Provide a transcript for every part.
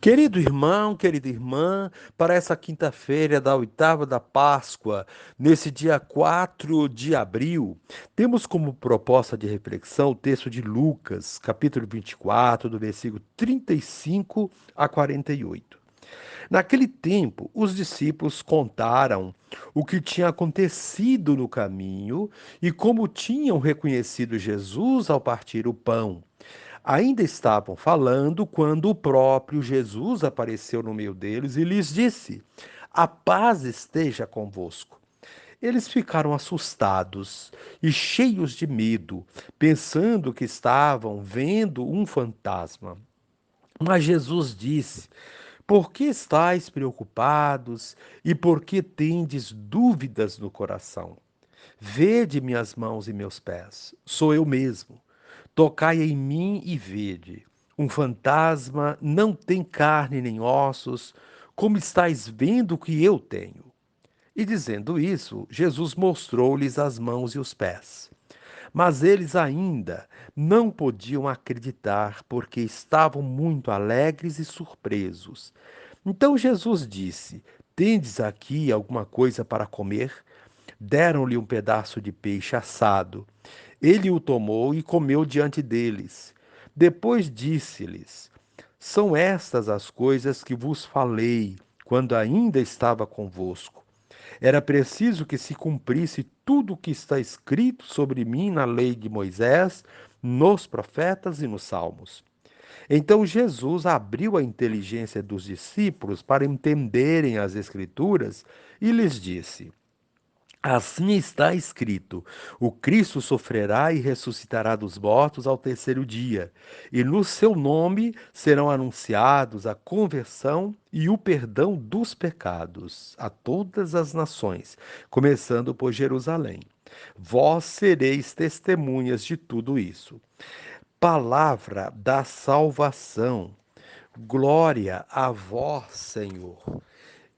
Querido irmão, querida irmã, para essa quinta-feira da oitava da Páscoa, nesse dia 4 de abril, temos como proposta de reflexão o texto de Lucas, capítulo 24, do versículo 35 a 48. Naquele tempo, os discípulos contaram o que tinha acontecido no caminho e como tinham reconhecido Jesus ao partir o pão. Ainda estavam falando quando o próprio Jesus apareceu no meio deles e lhes disse: A paz esteja convosco. Eles ficaram assustados e cheios de medo, pensando que estavam vendo um fantasma. Mas Jesus disse: Por que estáis preocupados e por que tendes dúvidas no coração? Vede minhas mãos e meus pés, sou eu mesmo. Tocai em mim e vede. Um fantasma não tem carne nem ossos, como estáis vendo que eu tenho. E dizendo isso, Jesus mostrou-lhes as mãos e os pés. Mas eles ainda não podiam acreditar, porque estavam muito alegres e surpresos. Então Jesus disse: Tendes aqui alguma coisa para comer? Deram-lhe um pedaço de peixe assado. Ele o tomou e comeu diante deles. Depois disse-lhes: São estas as coisas que vos falei quando ainda estava convosco. Era preciso que se cumprisse tudo o que está escrito sobre mim na lei de Moisés, nos profetas e nos salmos. Então Jesus abriu a inteligência dos discípulos para entenderem as Escrituras e lhes disse: Assim está escrito: o Cristo sofrerá e ressuscitará dos mortos ao terceiro dia, e no seu nome serão anunciados a conversão e o perdão dos pecados a todas as nações, começando por Jerusalém. Vós sereis testemunhas de tudo isso. Palavra da salvação. Glória a vós, Senhor.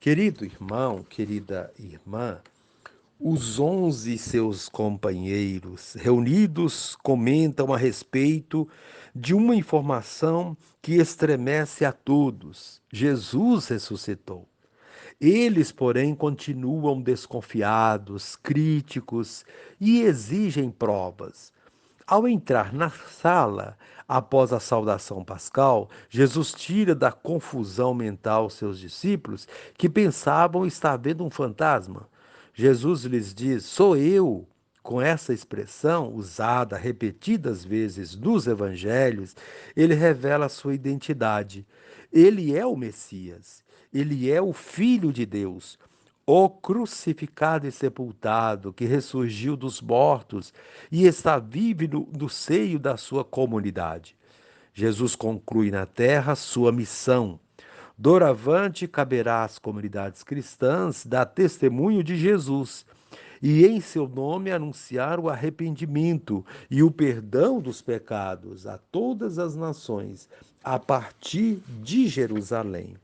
Querido irmão, querida irmã, os 11 seus companheiros reunidos comentam a respeito de uma informação que estremece a todos: Jesus ressuscitou. Eles, porém, continuam desconfiados, críticos e exigem provas. Ao entrar na sala, após a saudação pascal, Jesus tira da confusão mental seus discípulos que pensavam estar vendo um fantasma. Jesus lhes diz: Sou eu. Com essa expressão, usada repetidas vezes nos evangelhos, ele revela a sua identidade. Ele é o Messias, ele é o Filho de Deus, o crucificado e sepultado, que ressurgiu dos mortos e está vivo no seio da sua comunidade. Jesus conclui na terra sua missão. Doravante caberá às comunidades cristãs dar testemunho de Jesus e em seu nome anunciar o arrependimento e o perdão dos pecados a todas as nações, a partir de Jerusalém.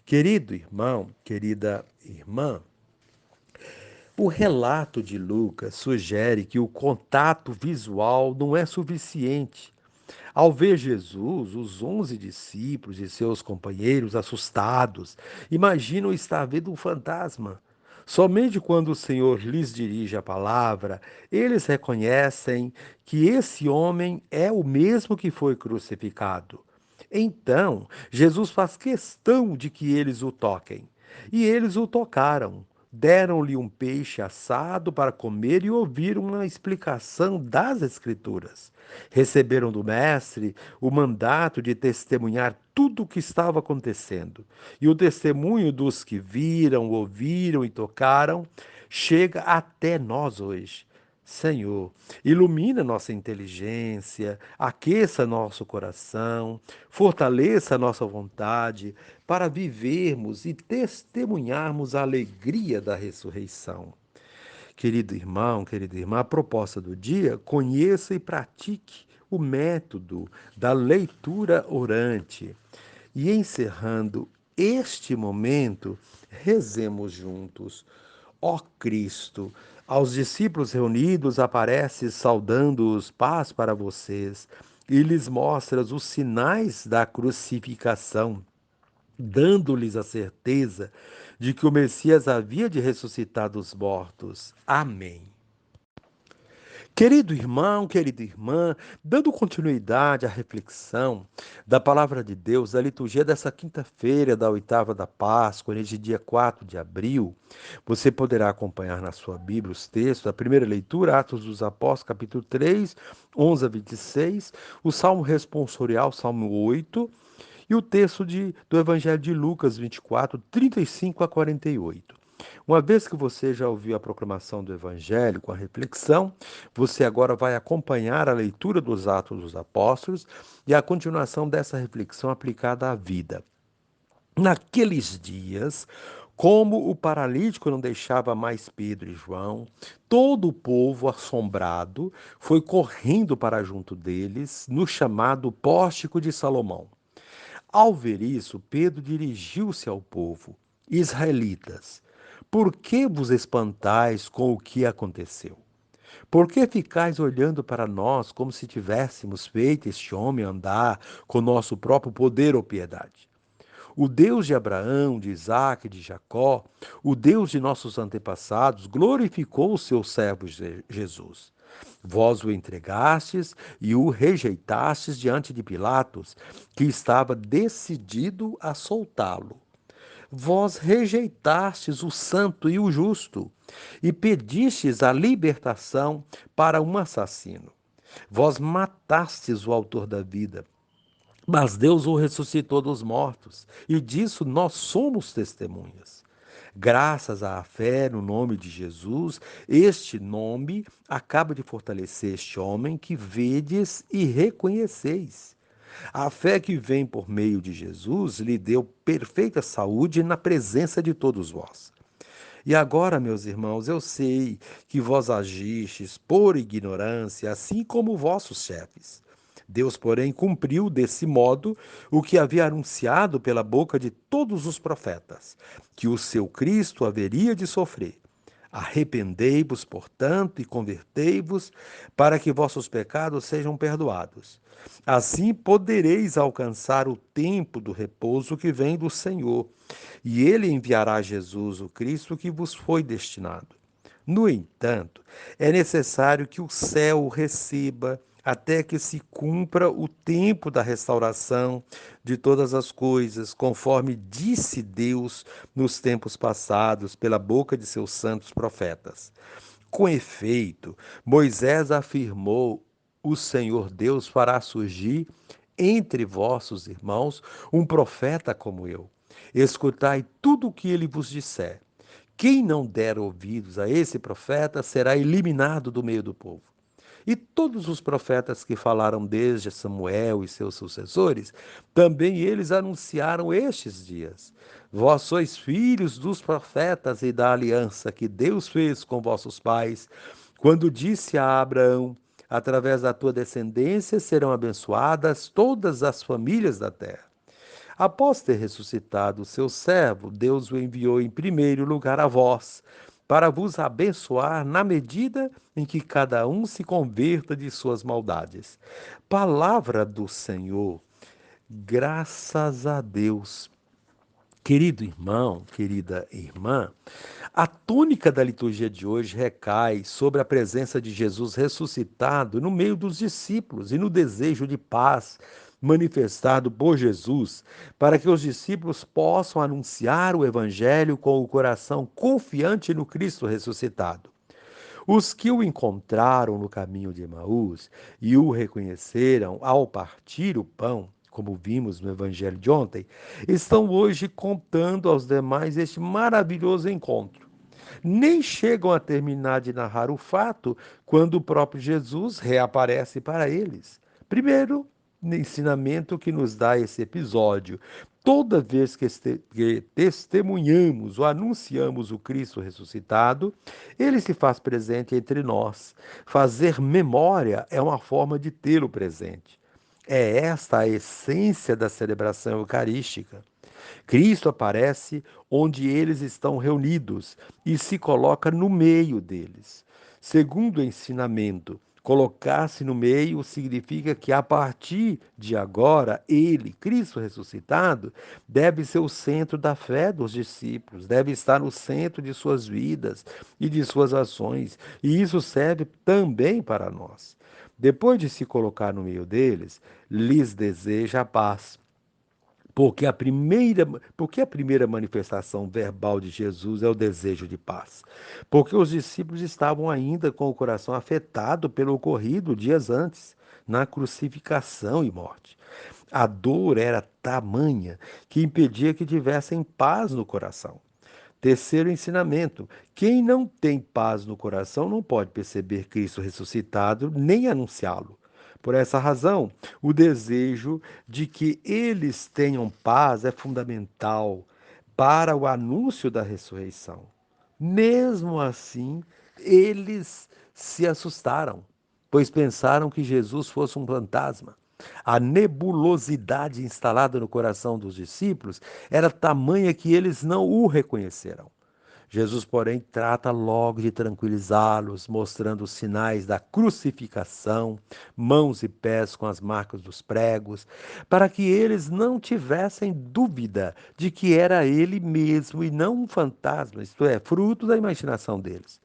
Querido irmão, querida irmã, o relato de Lucas sugere que o contato visual não é suficiente. Ao ver Jesus, os 11 discípulos e seus companheiros assustados imaginam estar vendo um fantasma. Somente quando o Senhor lhes dirige a palavra, eles reconhecem que esse homem é o mesmo que foi crucificado. Então, Jesus faz questão de que eles o toquem. E eles o tocaram. Deram-lhe um peixe assado para comer e ouviram uma explicação das Escrituras. Receberam do Mestre o mandato de testemunhar tudo o que estava acontecendo. E o testemunho dos que viram, ouviram e tocaram chega até nós hoje. Senhor, ilumina nossa inteligência, aqueça nosso coração, fortaleça nossa vontade para vivermos e testemunharmos a alegria da ressurreição. Querido irmão, querida irmã, a proposta do dia: conheça e pratique o método da leitura orante. E encerrando este momento, rezemos juntos. Ó Cristo, aos discípulos reunidos apareces saudando-os, paz para vocês, e lhes mostras os sinais da crucificação. dando-lhes a certeza de que o Messias havia de ressuscitar dos mortos. Amém. Querido irmão, querida irmã, dando continuidade à reflexão da palavra de Deus, da liturgia dessa quinta-feira, da oitava da Páscoa, neste dia 4 de abril, você poderá acompanhar na sua Bíblia os textos, a primeira leitura, Atos dos Apóstolos, capítulo 3, 11 a 26, o Salmo responsorial, Salmo 8, e o texto do Evangelho de Lucas 24, 35 a 48. Uma vez que você já ouviu a proclamação do Evangelho com a reflexão, você agora vai acompanhar a leitura dos Atos dos Apóstolos e a continuação dessa reflexão aplicada à vida. Naqueles dias, como o paralítico não deixava mais Pedro e João, todo o povo, assombrado, foi correndo para junto deles, no chamado Pórtico de Salomão. Ao ver isso, Pedro dirigiu-se ao povo: Israelitas, por que vos espantais com o que aconteceu? Por que ficais olhando para nós como se tivéssemos feito este homem andar com nosso próprio poder ou piedade? O Deus de Abraão, de Isaque e de Jacó, o Deus de nossos antepassados, glorificou o seu servo Jesus. Vós o entregastes e o rejeitastes diante de Pilatos, que estava decidido a soltá-lo. Vós rejeitastes o santo e o justo, e pedistes a libertação para um assassino. Vós matastes o autor da vida, mas Deus o ressuscitou dos mortos, e disso nós somos testemunhas. Graças à fé no nome de Jesus, este nome acaba de fortalecer este homem que vedes e reconheceis. A fé que vem por meio de Jesus lhe deu perfeita saúde na presença de todos vós. E agora, meus irmãos, eu sei que vós agistes por ignorância, assim como vossos chefes. Deus, porém, cumpriu desse modo o que havia anunciado pela boca de todos os profetas, que o seu Cristo haveria de sofrer. Arrependei-vos, portanto, e convertei-vos, para que vossos pecados sejam perdoados. Assim podereis alcançar o tempo do repouso que vem do Senhor, e ele enviará Jesus, o Cristo, que vos foi destinado. No entanto, é necessário que o céu o receba até que se cumpra o tempo da restauração de todas as coisas, conforme disse Deus nos tempos passados pela boca de seus santos profetas. Com efeito, Moisés afirmou: O Senhor Deus fará surgir entre vossos irmãos um profeta como eu. Escutai tudo o que ele vos disser. Quem não der ouvidos a esse profeta será eliminado do meio do povo. E todos os profetas que falaram desde Samuel e seus sucessores, também eles anunciaram estes dias. Vós sois filhos dos profetas e da aliança que Deus fez com vossos pais, quando disse a Abraão: através da tua descendência serão abençoadas todas as famílias da terra. Após ter ressuscitado o seu servo, Deus o enviou em primeiro lugar a vós, para vos abençoar na medida em que cada um se converta de suas maldades. Palavra do Senhor, graças a Deus. Querido irmão, querida irmã, a tônica da liturgia de hoje recai sobre a presença de Jesus ressuscitado no meio dos discípulos e no desejo de paz manifestado por Jesus, para que os discípulos possam anunciar o Evangelho com o coração confiante no Cristo ressuscitado. Os que o encontraram no caminho de Emaús e o reconheceram ao partir o pão, como vimos no Evangelho de ontem, estão hoje contando aos demais este maravilhoso encontro. Nem chegam a terminar de narrar o fato quando o próprio Jesus reaparece para eles. Primeiro, no ensinamento que nos dá esse episódio. Toda vez que testemunhamos ou anunciamos o Cristo ressuscitado, ele se faz presente entre nós. Fazer memória é uma forma de tê-lo presente. É esta a essência da celebração eucarística. Cristo aparece onde eles estão reunidos e se coloca no meio deles. Segundo o ensinamento, Colocar-se no meio significa que a partir de agora, ele, Cristo ressuscitado, deve ser o centro da fé dos discípulos, deve estar no centro de suas vidas e de suas ações. E isso serve também para nós. Depois de se colocar no meio deles, lhes deseja a paz. Porque a primeira manifestação verbal de Jesus é o desejo de paz. Porque os discípulos estavam ainda com o coração afetado pelo ocorrido dias antes, na crucificação e morte. A dor era tamanha que impedia que tivessem paz no coração. Terceiro ensinamento: quem não tem paz no coração não pode perceber Cristo ressuscitado nem anunciá-lo. Por essa razão, o desejo de que eles tenham paz é fundamental para o anúncio da ressurreição. Mesmo assim, eles se assustaram, pois pensaram que Jesus fosse um fantasma. A nebulosidade instalada no coração dos discípulos era tamanha que eles não o reconheceram. Jesus, porém, trata logo de tranquilizá-los, mostrando os sinais da crucificação, mãos e pés com as marcas dos pregos, para que eles não tivessem dúvida de que era ele mesmo e não um fantasma, isto é, fruto da imaginação deles.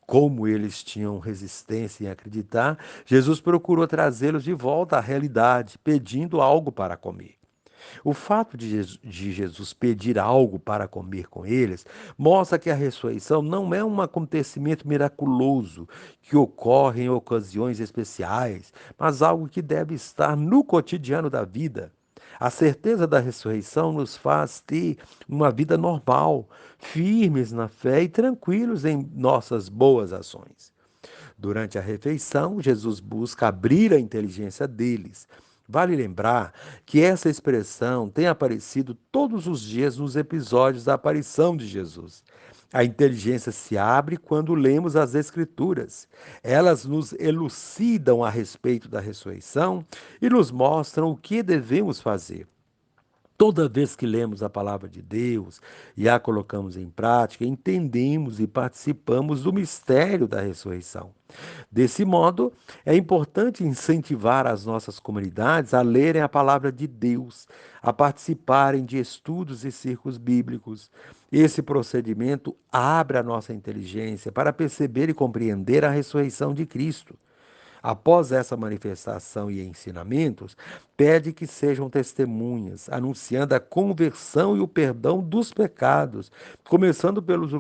Como eles tinham resistência em acreditar, Jesus procurou trazê-los de volta à realidade, pedindo algo para comer. O fato de Jesus pedir algo para comer com eles mostra que a ressurreição não é um acontecimento miraculoso que ocorre em ocasiões especiais, mas algo que deve estar no cotidiano da vida. A certeza da ressurreição nos faz ter uma vida normal, firmes na fé e tranquilos em nossas boas ações. Durante a refeição, Jesus busca abrir a inteligência deles. Vale lembrar que essa expressão tem aparecido todos os dias nos episódios da aparição de Jesus. A inteligência se abre quando lemos as Escrituras. Elas nos elucidam a respeito da ressurreição e nos mostram o que devemos fazer. Toda vez que lemos a palavra de Deus e a colocamos em prática, entendemos e participamos do mistério da ressurreição. Desse modo, é importante incentivar as nossas comunidades a lerem a palavra de Deus, a participarem de estudos e círculos bíblicos. Esse procedimento abre a nossa inteligência para perceber e compreender a ressurreição de Cristo. Após essa manifestação e ensinamentos, pede que sejam testemunhas, anunciando a conversão e o perdão dos pecados, começando pelos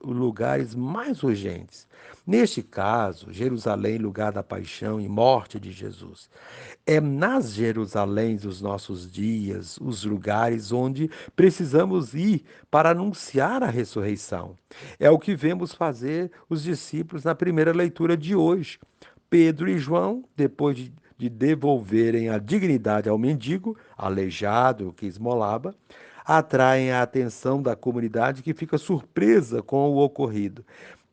lugares mais urgentes. Neste caso, Jerusalém, lugar da paixão e morte de Jesus. É nas Jerusalém dos nossos dias, os lugares onde precisamos ir para anunciar a ressurreição. É o que vemos fazer os discípulos na primeira leitura de hoje. Pedro e João, depois de devolverem a dignidade ao mendigo, aleijado que esmolava, atraem a atenção da comunidade que fica surpresa com o ocorrido.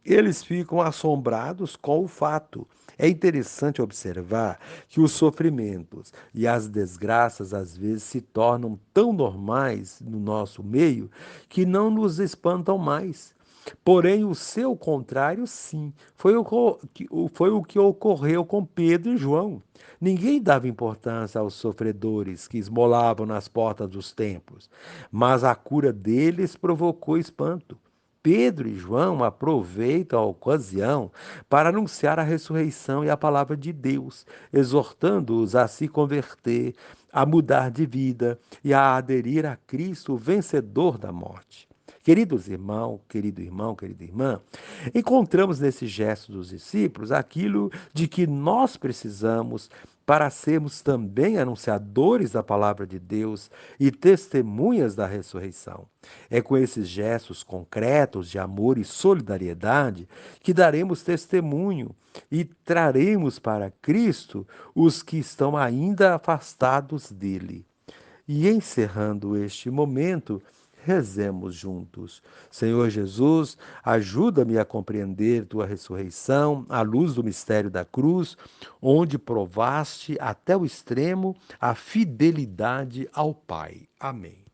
Eles ficam assombrados com o fato. É interessante observar que os sofrimentos e as desgraças às vezes se tornam tão normais no nosso meio que não nos espantam mais. Porém, o seu contrário, sim, foi o que ocorreu com Pedro e João. Ninguém dava importância aos sofredores que esmolavam nas portas dos templos, mas a cura deles provocou espanto. Pedro e João aproveitam a ocasião para anunciar a ressurreição e a palavra de Deus, exortando-os a se converter, a mudar de vida e a aderir a Cristo, o vencedor da morte. Queridos irmãos, querido irmão, querida irmã, encontramos nesse gesto dos discípulos aquilo de que nós precisamos para sermos também anunciadores da palavra de Deus e testemunhas da ressurreição. É com esses gestos concretos de amor e solidariedade que daremos testemunho e traremos para Cristo os que estão ainda afastados dele. E encerrando este momento, rezemos juntos. Senhor Jesus, ajuda-me a compreender tua ressurreição à luz do mistério da cruz, onde provaste até o extremo a fidelidade ao Pai. Amém.